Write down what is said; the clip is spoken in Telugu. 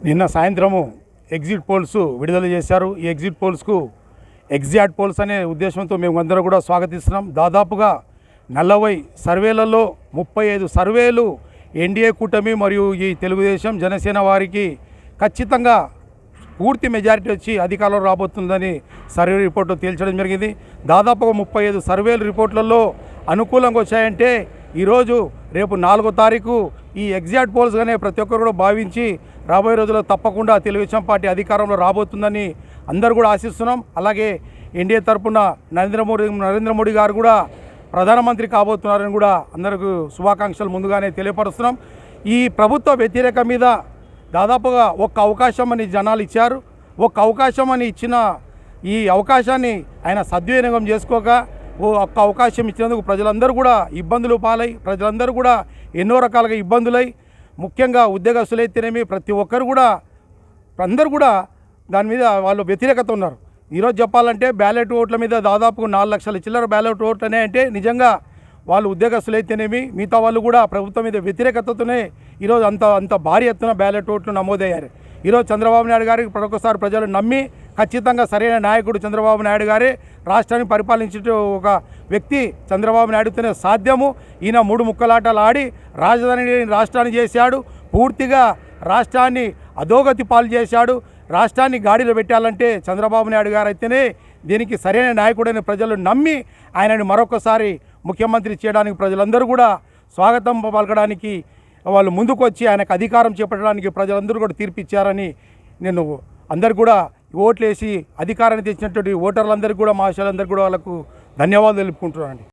నిన్న సాయంత్రము ఎగ్జిట్ పోల్స్ విడుదల చేశారు. ఈ ఎగ్జిట్ పోల్స్కు ఎగ్జాక్ట్ పోల్స్ అనే ఉద్దేశంతో మేము అందరం కూడా స్వాగతిస్తున్నాం. దాదాపుగా 40 సర్వేలలో 35 సర్వేలు ఎన్డీఏ కూటమి మరియు ఈ తెలుగుదేశం జనసేన వారికి ఖచ్చితంగా పూర్తి మెజారిటీ వచ్చి అధికారంలో రాబోతుందని సర్వే రిపోర్టు తేల్చడం జరిగింది. దాదాపుగా 35 సర్వేల రిపోర్ట్లలో అనుకూలంగా వచ్చాయంటే ఈరోజు రేపు 4వ తారీఖు ఈ ఎగ్జాక్ట్ పోల్స్గానే ప్రతి ఒక్కరు కూడా భావించి రాబోయే రోజుల్లో తప్పకుండా తెలుగుదేశం పార్టీ అధికారంలో రాబోతుందని అందరూ కూడా ఆశిస్తున్నాం. అలాగే ఎన్డీఏ తరఫున నరేంద్ర మోడీ గారు కూడా ప్రధానమంత్రి కాబోతున్నారని కూడా అందరికీ శుభాకాంక్షలు ముందుగానే తెలియపరుస్తున్నాం. ఈ ప్రభుత్వ వ్యతిరేక మీద దాదాపుగా ఒక్క అవకాశం అని జనాలు ఇచ్చారు. ఒక్క అవకాశం అని ఇచ్చిన ఈ అవకాశాన్ని ఆయన సద్వినియోగం చేసుకోక ఒక్క అవకాశం ఇచ్చినందుకు ప్రజలందరూ కూడా ఇబ్బందులు పాలై ప్రజలందరూ కూడా ఎన్నో రకాలుగా ఇబ్బందులై ముఖ్యంగా ఉద్యోగస్తులైతేనేమి ప్రతి ఒక్కరు కూడా అందరూ కూడా దాని మీద వాళ్ళు వ్యతిరేకత ఉన్నారు. ఈరోజు చెప్పాలంటే బ్యాలెట్ ఓట్ల మీద దాదాపు 4 లక్షల చిల్లర బ్యాలెట్ ఓట్లనే అంటే నిజంగా వాళ్ళు ఉద్యోగస్తులైతేనేమి మిగతా వాళ్ళు కూడా ప్రభుత్వం మీద వ్యతిరేకతతోనే ఈరోజు అంత భారీ ఎత్తున బ్యాలెట్ ఓట్లు నమోదయ్యారు. ఈరోజు చంద్రబాబు నాయుడు గారికి మరొకసారి ప్రజలు నమ్మి ఖచ్చితంగా సరైన నాయకుడు చంద్రబాబు నాయుడు గారే రాష్ట్రాన్ని పరిపాలించే ఒక వ్యక్తి చంద్రబాబు నాయుడుతోనే సాధ్యము. ఈయన 3 ముక్కలాటలు ఆడి రాష్ట్రాన్ని చేశాడు. పూర్తిగా రాష్ట్రాన్ని అధోగతి పాలు చేశాడు. రాష్ట్రాన్ని గాడిలో పెట్టాలంటే చంద్రబాబు నాయుడు గారు అయితేనే దీనికి సరైన నాయకుడైన ప్రజలు నమ్మి ఆయనని మరొకసారి ముఖ్యమంత్రి చేయడానికి ప్రజలందరూ కూడా స్వాగతం పలకడానికి వాళ్ళు ముందుకు వచ్చి ఆయనకు అధికారం చేపట్టడానికి ప్రజలందరూ కూడా తీర్పిచ్చారని నేను అందరు కూడా ఓట్లేసి అధికారాన్ని తెచ్చినటువంటి ఓటర్లందరికీ కూడా మహాశయులందరికీ కూడా వాళ్ళకు ధన్యవాదాలు తెలుపుకుంటున్నాను.